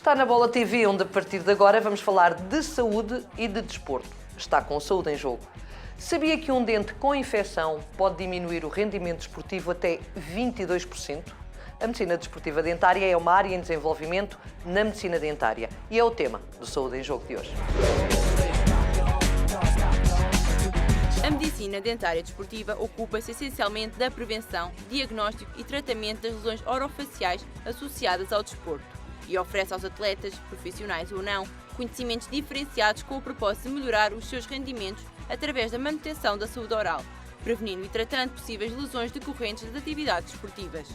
Está na Bola TV, onde a partir de agora vamos falar de saúde e de desporto. Está com saúde em jogo. Sabia que um dente com infecção pode diminuir o rendimento desportivo até 22%? A medicina desportiva dentária é uma área em desenvolvimento na medicina dentária e é o tema do Saúde em Jogo de hoje. A medicina dentária desportiva ocupa-se essencialmente da prevenção, diagnóstico e tratamento das lesões orofaciais associadas ao desporto e oferece aos atletas, profissionais ou não, conhecimentos diferenciados com o propósito de melhorar os seus rendimentos através da manutenção da saúde oral, prevenindo e tratando possíveis lesões decorrentes das atividades desportivas.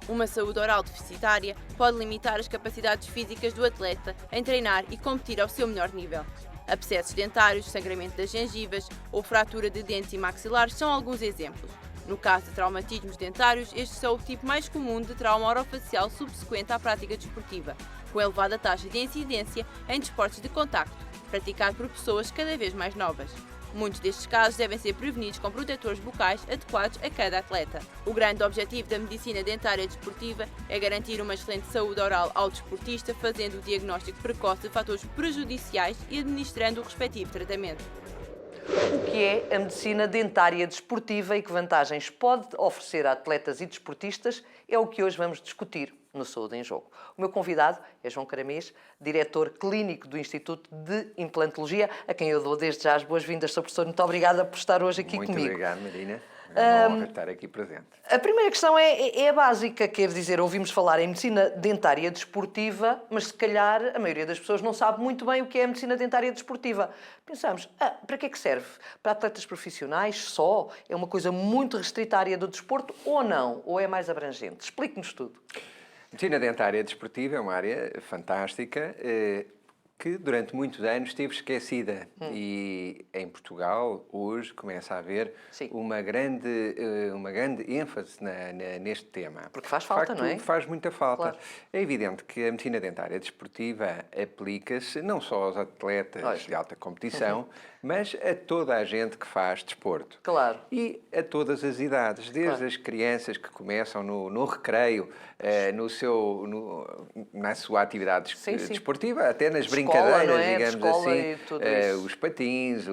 Uma saúde oral deficitária pode limitar as capacidades físicas do atleta em treinar e competir ao seu melhor nível. Abscessos dentários, sangramento das gengivas ou fratura de dentes e maxilares são alguns exemplos. No caso de traumatismos dentários, estes são o tipo mais comum de trauma orofacial subsequente à prática desportiva, com elevada taxa de incidência em desportos de contacto, praticado por pessoas cada vez mais novas. Muitos destes casos devem ser prevenidos com protetores bucais adequados a cada atleta. O grande objetivo da medicina dentária desportiva é garantir uma excelente saúde oral ao desportista, fazendo o diagnóstico precoce de fatores prejudiciais e administrando o respectivo tratamento. O que é a medicina dentária desportiva e que vantagens pode oferecer a atletas e desportistas é o que hoje vamos discutir no Saúde em Jogo. O meu convidado é João Caramês, diretor clínico do Instituto de Implantologia, a quem eu dou desde já as boas-vindas. Sr. Professor, muito obrigada por estar hoje aqui comigo. Muito obrigado, Marina. É uma honra estar aqui presente. A primeira questão é a básica, quer dizer, ouvimos falar em medicina dentária desportiva, mas se calhar a maioria das pessoas não sabe muito bem o que é a medicina dentária desportiva. Pensamos, para que é que serve? Para atletas profissionais só? É uma coisa muito restrita à área do desporto ou não? Ou é mais abrangente? Explique-nos tudo. A medicina dentária desportiva é uma área fantástica que durante muitos anos esteve esquecida e em Portugal hoje começa a haver uma grande ênfase neste tema. Porque faz falta, não é? Faz muita falta. Claro. É evidente que a medicina dentária desportiva aplica-se não só aos atletas de alta competição, mas a toda a gente que faz desporto. Claro. E a todas as idades, desde as crianças que começam no recreio, na sua atividade desportiva, até nas brincadeiras, não é? digamos Escola assim, e tudo isso. os patins,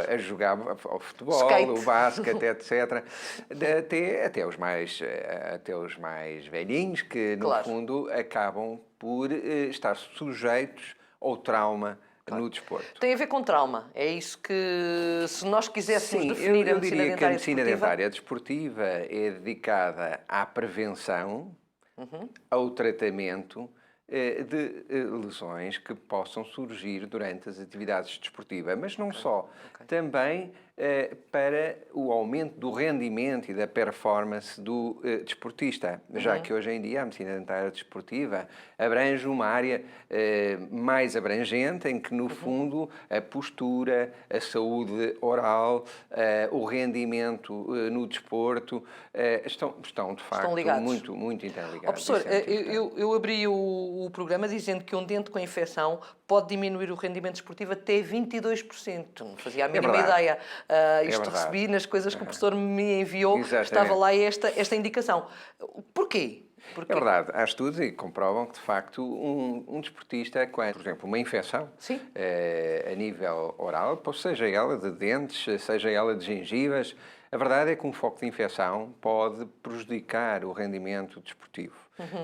a jogar ao futebol, Skate. o basquete, etc. Até os mais velhinhos que, no fundo, acabam por estar sujeitos ao trauma no desporto. Tem a ver com trauma. É isso que, se nós quiséssemos definir eu a medicina diria que a dentária medicina desportiva... dentária desportiva é dedicada à prevenção, ao tratamento de lesões que possam surgir durante as atividades desportivas, mas não só. Também para o aumento do rendimento e da performance do desportista, já que hoje em dia a medicina dentária desportiva abrange uma área mais abrangente, em que, no fundo, a postura, a saúde oral, o rendimento no desporto estão de facto, muito, muito interligados. Professor, eu abri o programa dizendo que um dente com infecção pode diminuir o rendimento desportivo até 22%. Não fazia a mínima ideia. Recebi nas coisas que o professor me enviou, estava lá esta indicação. Porquê? É verdade, há estudos e comprovam que, de facto, um desportista, por exemplo, uma infecção a nível oral, seja ela de dentes, seja ela de gengivas, a verdade é que um foco de infecção pode prejudicar o rendimento desportivo.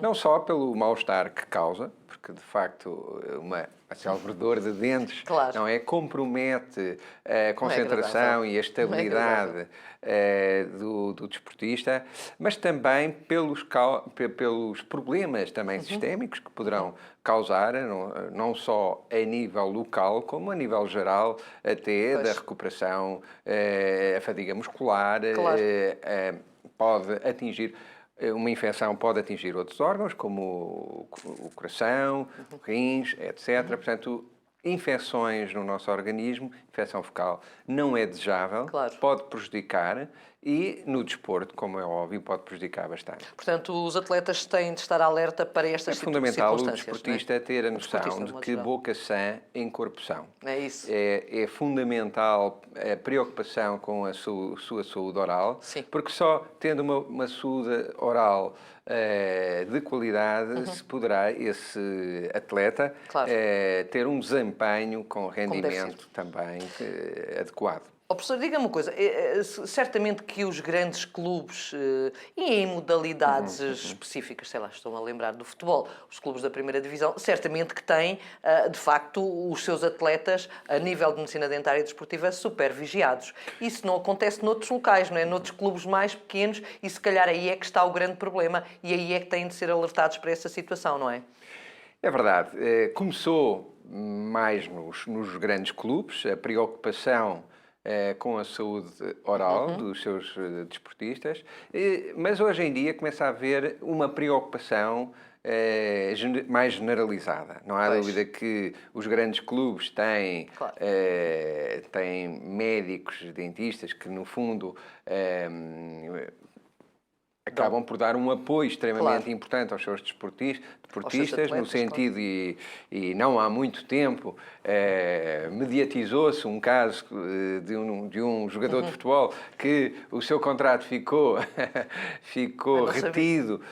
Não só pelo mal-estar que causa, porque, de facto, a célebre dor de dentes não é, compromete a concentração e a estabilidade do desportista, mas também pelos problemas também sistémicos que poderão causar, não só a nível local, como a nível geral, até da recuperação, a fadiga muscular, pode atingir. Uma infecção pode atingir outros órgãos, como o coração, rins, etc. Portanto, infecções no nosso organismo, infecção focal, não é desejável, pode prejudicar e no desporto, como é óbvio, pode prejudicar bastante. Portanto, os atletas têm de estar alerta para estas circunstâncias. É fundamental o desportista ter a noção desportista, de de modo que geral. boca sã em corpo são. É isso. É fundamental a preocupação com a sua saúde oral, Sim. porque só tendo uma saúde oral de qualidade se poderá esse atleta Claro. ter um desempenho com deve rendimento também adequado. Ó, professor, diga-me uma coisa. Certamente que os grandes clubes, e em modalidades específicas, sei lá, estou-me a lembrar do futebol, os clubes da primeira divisão, certamente que têm, de facto, os seus atletas, a nível de medicina dentária e desportiva, super vigiados. Isso não acontece noutros locais, não é? Noutros clubes mais pequenos, e se calhar aí é que está o grande problema, e aí é que têm de ser alertados para essa situação, não é? É verdade. Começou mais nos grandes clubes, a preocupação com a saúde oral dos seus desportistas, mas hoje em dia começa a haver uma preocupação mais generalizada. Não há dúvida que os grandes clubes têm, Claro. têm médicos, dentistas que, no fundo, acabam por dar um apoio extremamente importante aos seus desportistas, atletas, no sentido, e não há muito tempo, mediatizou-se um caso de um jogador de futebol que o seu contrato ficou retido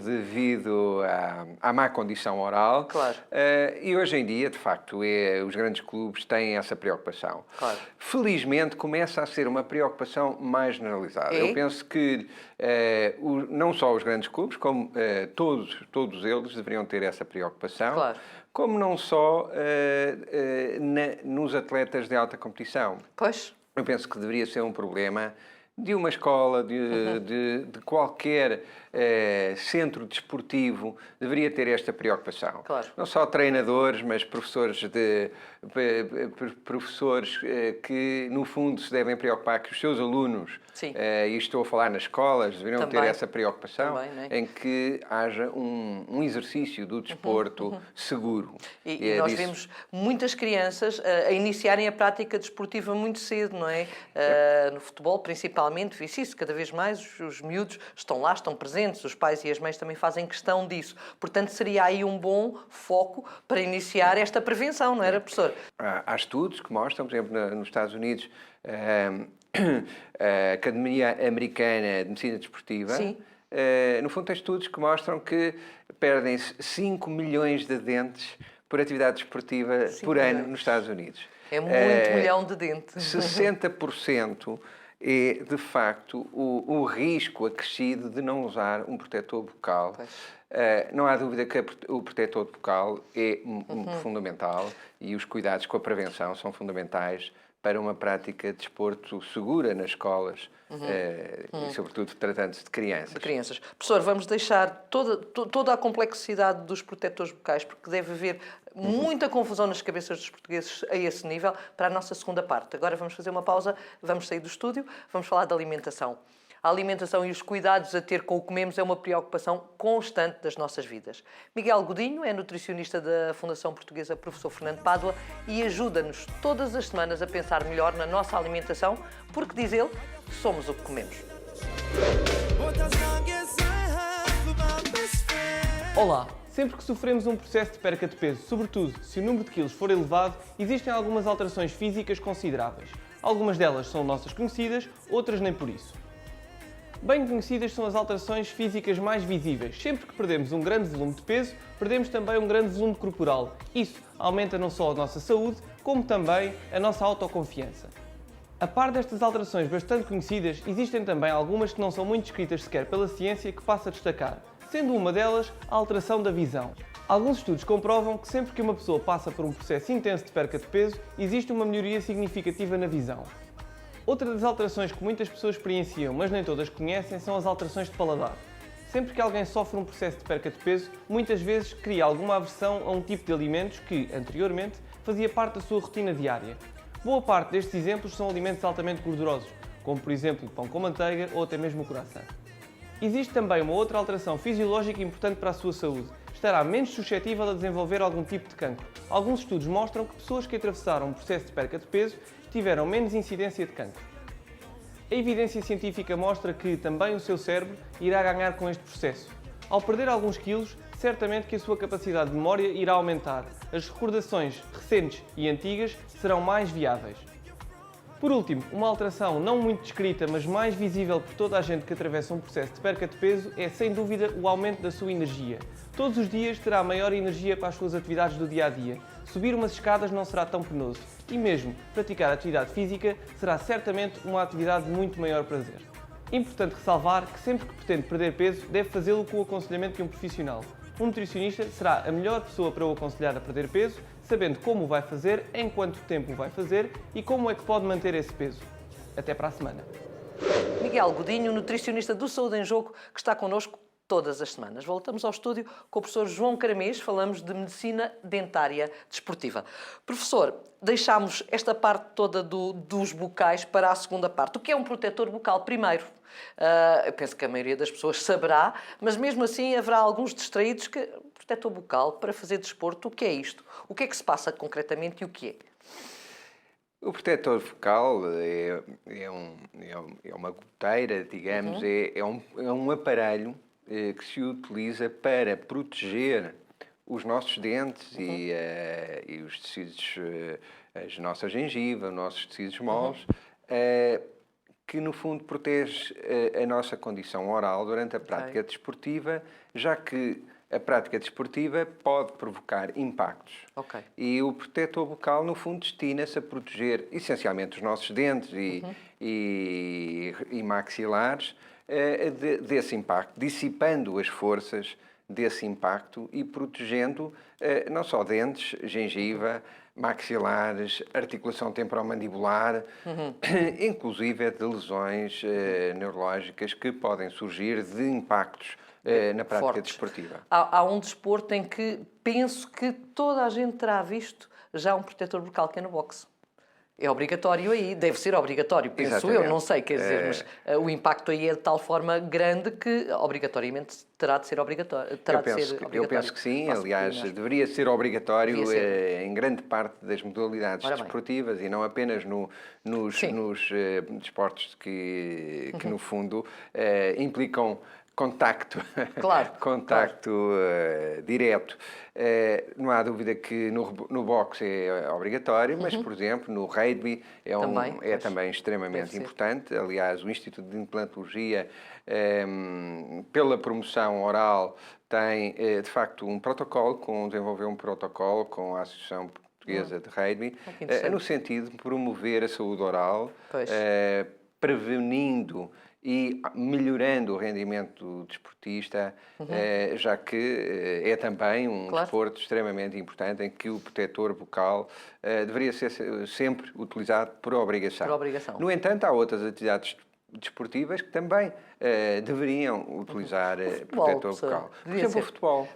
devido à má condição oral. Claro. E hoje em dia, de facto, os grandes clubes têm essa preocupação. Claro. Felizmente, começa a ser uma preocupação mais generalizada. Eu penso que não só os grandes clubes, como todos eles deveriam ter essa preocupação, Claro. como não só nos atletas de alta competição. Pois. Eu penso que deveria ser um problema de uma escola, de qualquer centro desportivo, deveria ter esta preocupação. Claro. Não só treinadores, mas professores que, no fundo, se devem preocupar que os seus alunos, e estou a falar nas escolas, deveriam Também. ter essa preocupação, Também, não é? em que haja um exercício do desporto seguro. E nós vemos muitas crianças a iniciarem a prática desportiva muito cedo, não é? No futebol, principalmente, vi-se isso cada vez mais, os miúdos estão lá, estão presentes, os pais e as mães também fazem questão disso. Portanto, seria aí um bom foco para iniciar esta prevenção, não era, professor? Há estudos que mostram, por exemplo, nos Estados Unidos, a Academia Americana de Medicina Desportiva, Sim. No fundo, tem estudos que mostram que perdem-se 5 milhões de dentes por atividade desportiva por ano nos Estados Unidos. É muito milhão de dentes. 60% é, de facto, o risco acrescido de não usar um protetor bucal. Não há dúvida que o protetor bucal é fundamental e os cuidados com a prevenção são fundamentais para uma prática de desporto segura nas escolas, e sobretudo tratando-se de crianças. Professor, vamos deixar toda a complexidade dos protetores bucais, porque deve haver muita confusão nas cabeças dos portugueses a esse nível, para a nossa segunda parte. Agora vamos fazer uma pausa, vamos sair do estúdio, vamos falar da alimentação. A alimentação e os cuidados a ter com o que comemos é uma preocupação constante das nossas vidas. Miguel Godinho é nutricionista da Fundação Portuguesa Professor Fernando Pádua e ajuda-nos todas as semanas a pensar melhor na nossa alimentação, porque, diz ele, somos o que comemos. Olá! Sempre que sofremos um processo de perca de peso, sobretudo se o número de quilos for elevado, existem algumas alterações físicas consideráveis. Algumas delas são nossas conhecidas, outras nem por isso. Bem conhecidas são as alterações físicas mais visíveis. Sempre que perdemos um grande volume de peso, perdemos também um grande volume corporal. Isso aumenta não só a nossa saúde, como também a nossa autoconfiança. A par destas alterações bastante conhecidas, existem também algumas que não são muito descritas sequer pela ciência que passa a destacar, sendo uma delas a alteração da visão. Alguns estudos comprovam que sempre que uma pessoa passa por um processo intenso de perca de peso, existe uma melhoria significativa na visão. Outra das alterações que muitas pessoas experienciam, mas nem todas conhecem, são as alterações de paladar. Sempre que alguém sofre um processo de perca de peso, muitas vezes cria alguma aversão a um tipo de alimentos que, anteriormente, fazia parte da sua rotina diária. Boa parte destes exemplos são alimentos altamente gordurosos, como por exemplo pão com manteiga ou até mesmo o croissant. Existe também uma outra alteração fisiológica importante para a sua saúde. Estará menos suscetível a desenvolver algum tipo de cancro. Alguns estudos mostram que pessoas que atravessaram um processo de perca de peso tiveram menos incidência de cancro. A evidência científica mostra que também o seu cérebro irá ganhar com este processo. Ao perder alguns quilos, certamente que a sua capacidade de memória irá aumentar. As recordações recentes e antigas serão mais viáveis. Por último, uma alteração não muito descrita, mas mais visível por toda a gente que atravessa um processo de perca de peso é, sem dúvida, o aumento da sua energia. Todos os dias terá maior energia para as suas atividades do dia-a-dia. Subir umas escadas não será tão penoso. E mesmo praticar atividade física será certamente uma atividade de muito maior prazer. Importante ressalvar que sempre que pretende perder peso, deve fazê-lo com o aconselhamento de um profissional. Um nutricionista será a melhor pessoa para o aconselhar a perder peso, sabendo como o vai fazer, em quanto tempo o vai fazer e como é que pode manter esse peso. Até para a semana. Miguel Godinho, nutricionista do Saúde em Jogo, que está connosco todas as semanas. Voltamos ao estúdio com o professor João Caramês, falamos de medicina dentária desportiva. Professor, deixámos esta parte toda dos bucais para a segunda parte. O que é um protetor bucal? Primeiro, eu penso que a maioria das pessoas saberá, mas mesmo assim haverá alguns distraídos que... Protetor bucal para fazer desporto, o que é isto? O que é que se passa concretamente e o que é? O protetor bucal é uma goteira, digamos, é um aparelho que se utiliza para proteger os nossos dentes e os tecidos, a nossa gengiva, os nossos tecidos moles, que no fundo protege a nossa condição oral durante a prática desportiva, já que a prática desportiva pode provocar impactos. E o protetor bucal, no fundo, destina-se a proteger essencialmente os nossos dentes e maxilares desse impacto, dissipando as forças desse impacto e protegendo não só dentes, gengiva, maxilares, articulação temporomandibular, inclusive de lesões neurológicas que podem surgir de impactos na prática desportiva. Há um desporto em que penso que toda a gente terá visto já um protetor bucal, que é no boxe. É obrigatório aí, deve ser obrigatório, penso eu, não sei, quer dizer, mas o impacto aí é de tal forma grande que obrigatoriamente terá de ser obrigatório. Eu penso que sim, aliás, deveria ser obrigatório em grande parte das modalidades desportivas e não apenas nos desportos que no fundo implicam contacto, direto. Não há dúvida que no boxe é obrigatório, mas, por exemplo, no rugby é também extremamente importante. Aliás, o Instituto de Implantologia, pela promoção oral, tem, de facto, desenvolveu um protocolo com a Associação Portuguesa de Rugby, no sentido de promover a saúde oral, prevenindo e melhorando o rendimento do desportista, já que é também um desporto extremamente importante em que o protetor bucal deveria ser sempre utilizado por obrigação. No entanto, há outras atividades desportivas que também deveriam utilizar protetor bucal. Por exemplo, o futebol.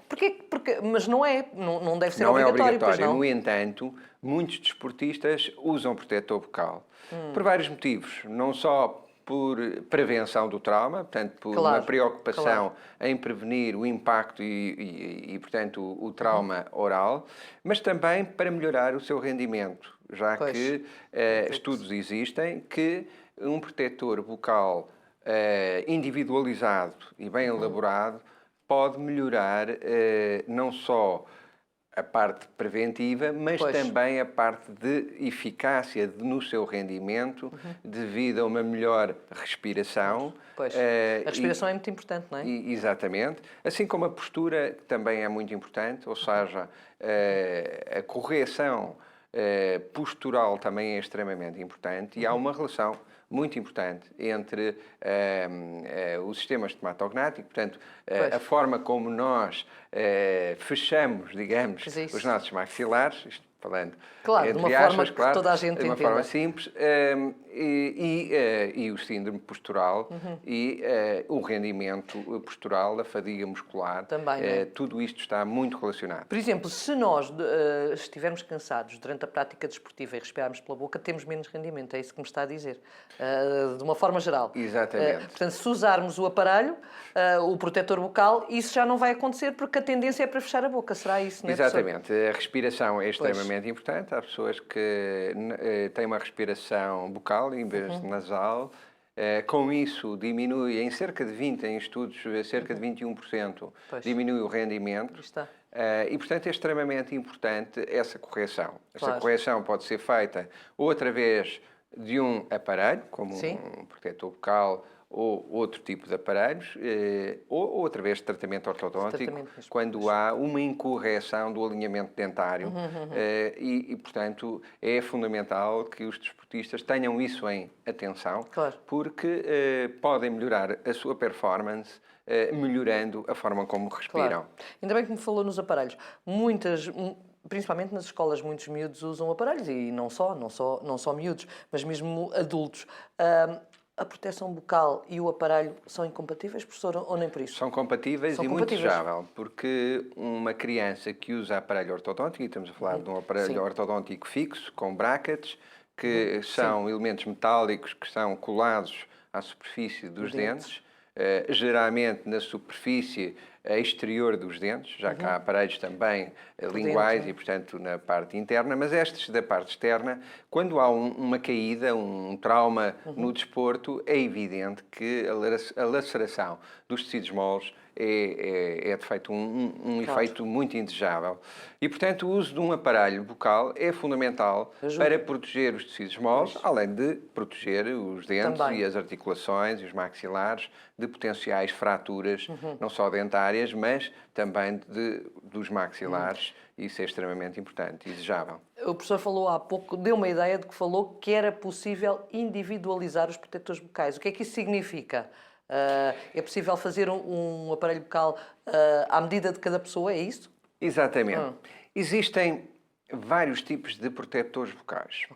Mas não deve ser obrigatório, pois não? No entanto, muitos desportistas usam protetor bucal por vários motivos. Não só por prevenção do trauma, portanto, por uma preocupação em prevenir o impacto e portanto, o trauma oral, mas também para melhorar o seu rendimento, já que estudos existem que um protetor bucal individualizado e bem elaborado pode melhorar não só a parte preventiva, mas também a parte de eficácia no seu rendimento devido a uma melhor respiração. A respiração é muito importante, não é? Exatamente. Assim como a postura também é muito importante, ou seja, a correção postural também é extremamente importante e há uma relação muito importante entre o sistema estomatognático, portanto, a forma como nós fechamos, digamos, os nossos maxilares, isto falando entre aspas, que toda a gente de uma entenda. forma simples, e o síndrome postural e o rendimento postural, a fadiga muscular, também, tudo isto está muito relacionado. Por exemplo, se nós estivermos cansados durante a prática desportiva e respirarmos pela boca, temos menos rendimento, é isso que me está a dizer, de uma forma geral. Exatamente. Portanto, se usarmos o aparelho, o protetor bucal, isso já não vai acontecer porque a tendência é para fechar a boca, será isso, não é? Exatamente, a respiração é extremamente importante, há pessoas que têm uma respiração bucal em vez de nasal, Com isso, diminui em cerca de 20%, em estudos, cerca de 21%, diminui o rendimento. E, portanto, é extremamente importante essa correção. Essa correção pode ser feita ou através de um aparelho, como um protetor bucal ou outro tipo de aparelhos, ou através de tratamento ortodôntico, quando há uma incorreção do alinhamento dentário. E, portanto, é fundamental que os desportistas tenham isso em atenção, porque podem melhorar a sua performance, melhorando a forma como respiram. Ainda bem que me falou nos aparelhos. Principalmente nas escolas, muitos miúdos usam aparelhos, e não só miúdos, mas mesmo adultos. A proteção bucal e o aparelho são incompatíveis, professor, ou nem por isso? São compatíveis muito desejável, porque uma criança que usa aparelho ortodôntico, e estamos a falar de um aparelho ortodôntico fixo, com brackets, que são elementos metálicos que são colados à superfície dos dentes, geralmente na superfície exterior dos dentes, já que há aparelhos também linguais e, portanto, na parte interna, mas estes da parte externa, quando há uma caída, um trauma no desporto, é evidente que a laceração dos tecidos moles é de feito um efeito muito indesejável. E, portanto, o uso de um aparelho bucal é fundamental para proteger os tecidos moles, além de proteger os dentes e as articulações e os maxilares de potenciais fraturas, não só dentárias, mas também dos maxilares. Isso é extremamente importante e desejável. O professor falou há pouco, deu uma ideia de que falou que era possível individualizar os protetores bucais. O que é que isso significa? É possível fazer um aparelho bucal à medida de cada pessoa, é isso? Exatamente. Existem vários tipos de protetores bucais.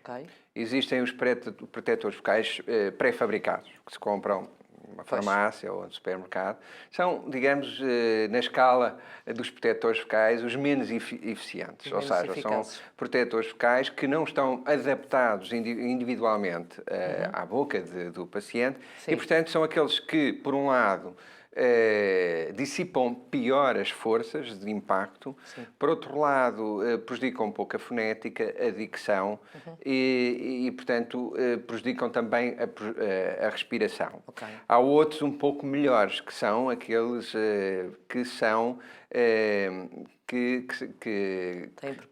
Existem os protetores bucais pré-fabricados, que se compram numa farmácia ou no supermercado. São, digamos, na escala dos protetores bucais, os menos eficientes. Ou seja, são protetores bucais que não estão adaptados individualmente à boca do paciente e, portanto, são aqueles que, por um lado, dissipam pior as forças de impacto, por outro lado, prejudicam um pouco a fonética, a dicção e portanto, prejudicam também a respiração. Há outros um pouco melhores, que são aqueles que são que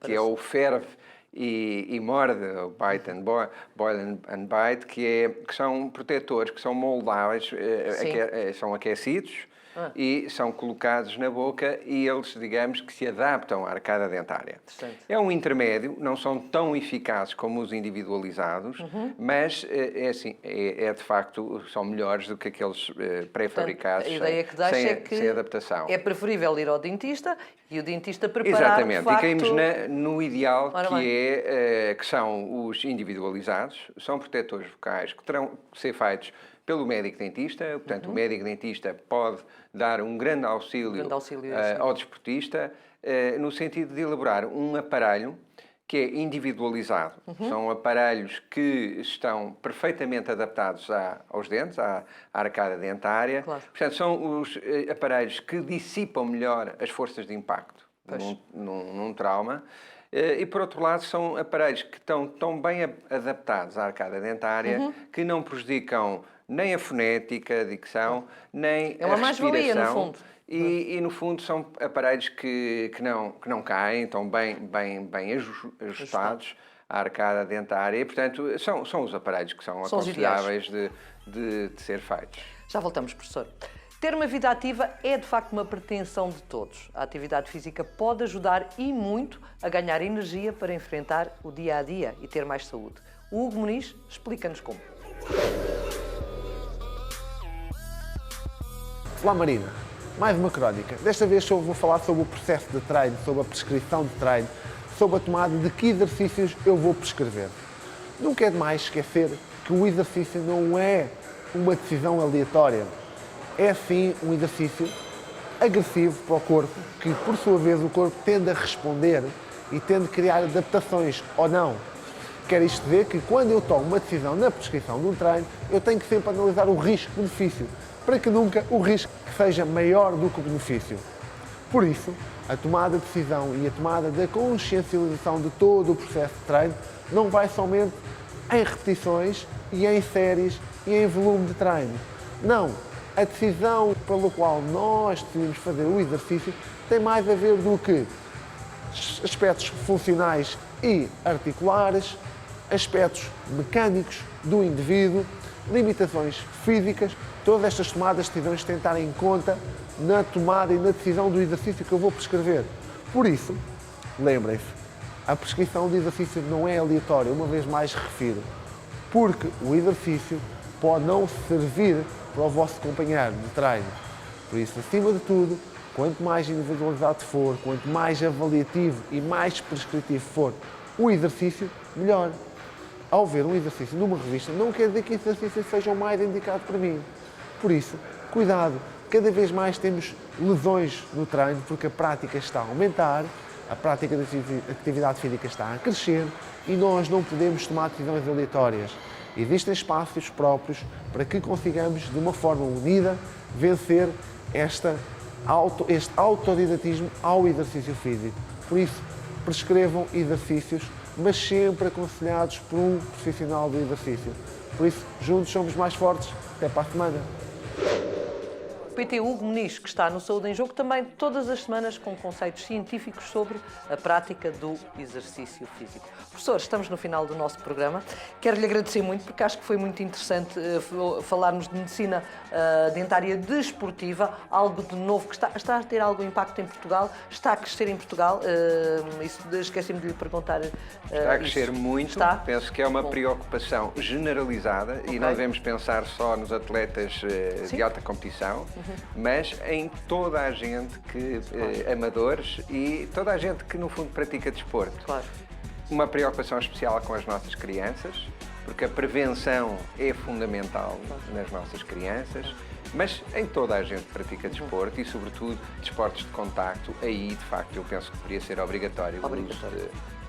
é o ferve e morde, o bite and boil and bite, que são protetores que são moldáveis, são aquecidos e são colocados na boca e eles, digamos, que se adaptam à arcada dentária. É um intermédio, não são tão eficazes como os individualizados, mas de facto, são melhores do que aqueles pré-fabricados sem adaptação. É preferível ir ao dentista e o dentista preparar, exatamente, e caímos no ideal, que são os individualizados, são protetores bucais que terão que ser feitos pelo médico dentista, portanto o médico dentista pode dar um grande auxílio ao desportista, no sentido de elaborar um aparelho que é individualizado. São aparelhos que estão perfeitamente adaptados aos dentes, à arcada dentária. Portanto, são os aparelhos que dissipam melhor as forças de impacto num trauma. E, por outro lado, são aparelhos que estão tão bem adaptados à arcada dentária que não prejudicam nem a fonética, a dicção, nem a respiração. É uma mais-valia, no fundo. E, no fundo, são aparelhos que não caem, estão bem ajustados à arcada dentária e, portanto, são os aparelhos que são aconselháveis de ser feitos. Já voltamos, professor. Ter uma vida ativa é, de facto, uma pretensão de todos. A atividade física pode ajudar e muito a ganhar energia para enfrentar o dia-a-dia e ter mais saúde. O Hugo Muniz explica-nos como. Olá, Marina. Mais uma crónica. Desta vez vou falar sobre o processo de treino, sobre a prescrição de treino, sobre a tomada de que exercícios eu vou prescrever. Nunca é demais esquecer que o exercício não é uma decisão aleatória. É, sim, um exercício agressivo para o corpo, que, por sua vez, o corpo tende a responder e tende a criar adaptações ou não. Quer isto dizer que, quando eu tomo uma decisão na prescrição de um treino, eu tenho que sempre analisar o risco-benefício, para que nunca o risco seja maior do que o benefício. Por isso, a tomada de decisão e a tomada da consciencialização de todo o processo de treino não vai somente em repetições e em séries e em volume de treino. Não, a decisão pela qual nós decidimos fazer o exercício tem mais a ver do que aspectos funcionais e articulares, aspectos mecânicos do indivíduo, limitações físicas. Todas estas tomadas de decisões têm de estar em conta na tomada e na decisão do exercício que eu vou prescrever. Por isso, lembrem-se, a prescrição de exercício não é aleatória, uma vez mais refiro, porque o exercício pode não servir para o vosso companheiro de treino. Por isso, acima de tudo, quanto mais individualizado for, quanto mais avaliativo e mais prescritivo for o exercício, melhor. Ao ver um exercício numa revista, não quer dizer que esse exercício seja o mais indicado para mim. Por isso, cuidado, cada vez mais temos lesões no treino, porque a prática está a aumentar, a prática da atividade física está a crescer e nós não podemos tomar decisões aleatórias. Existem espaços próprios para que consigamos, de uma forma unida, vencer este autodidatismo ao exercício físico. Por isso, prescrevam exercícios, mas sempre aconselhados por um profissional do exercício. Por isso, juntos somos mais fortes. Até para a semana. O PT Hugo Muniz, que está no Saúde em Jogo, também todas as semanas com conceitos científicos sobre a prática do exercício físico. Professor, estamos no final do nosso programa. Quero-lhe agradecer muito, porque acho que foi muito interessante falarmos de medicina dentária desportiva, algo de novo que está a ter algum impacto em Portugal, está a crescer em Portugal. Esqueci-me de lhe perguntar. Está a crescer muito. Está? Penso que é uma preocupação generalizada e não devemos pensar só nos atletas de alta competição, mas em toda a gente que, amadores e toda a gente que no fundo pratica desporto. Claro. Uma preocupação especial com as nossas crianças, porque a prevenção é fundamental nas nossas crianças, mas em toda a gente que pratica desporto e sobretudo desportos de contacto, aí de facto eu penso que deveria ser obrigatório o uso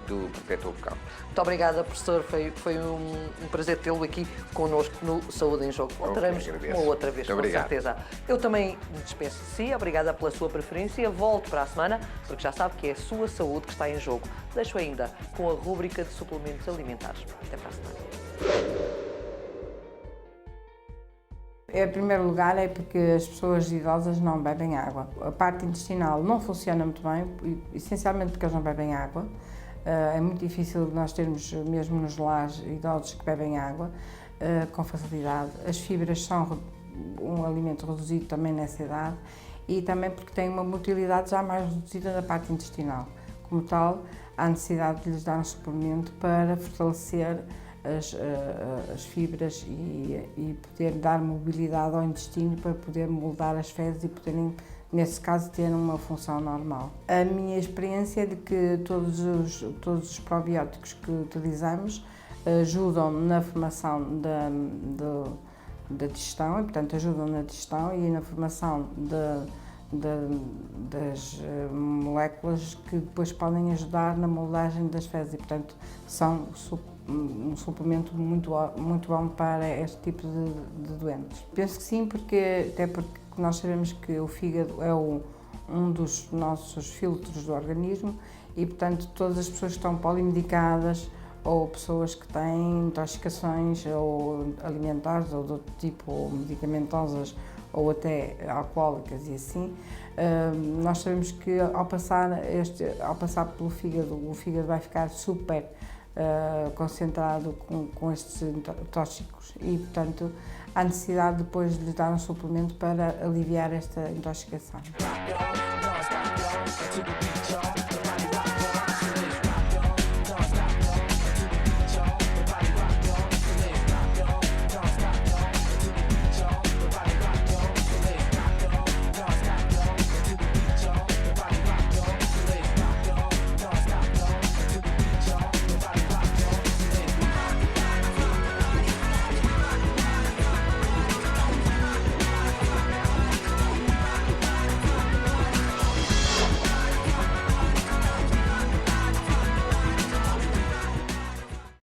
do protetor bucal. Muito obrigada, professor. Foi um prazer tê-lo aqui connosco no Saúde em Jogo. Voltaremos uma outra vez, com certeza. Eu também me despeço de si. Obrigada pela sua preferência. Volto para a semana, porque já sabe que é a sua saúde que está em jogo. Deixo ainda com a rúbrica de suplementos alimentares. Até para a semana. Em primeiro lugar é porque as pessoas idosas não bebem água. A parte intestinal não funciona muito bem, essencialmente porque eles não bebem água. É muito difícil nós termos, mesmo nos lares, idosos que bebem água com facilidade. As fibras são um alimento reduzido também nessa idade e também porque têm uma motilidade já mais reduzida da parte intestinal. Como tal, há necessidade de lhes dar um suplemento para fortalecer as fibras e poder dar mobilidade ao intestino para poder moldar as fezes e poderem, nesse caso, ter uma função normal. A minha experiência é de que todos os probióticos que utilizamos ajudam na formação da digestão, e, portanto, ajudam na digestão e na formação das moléculas que depois podem ajudar na moldagem das fezes e, portanto, são um suplemento muito bom para este tipo de doentes. Penso que sim, até porque nós sabemos que o fígado é um dos nossos filtros do organismo e, portanto, todas as pessoas que estão polimedicadas ou pessoas que têm intoxicações ou alimentares ou de outro tipo, ou medicamentosas ou até alcoólicas e assim, nós sabemos que ao passar pelo fígado, o fígado vai ficar super concentrado com estes tóxicos e, portanto, há necessidade depois de lhes dar um suplemento para aliviar esta intoxicação.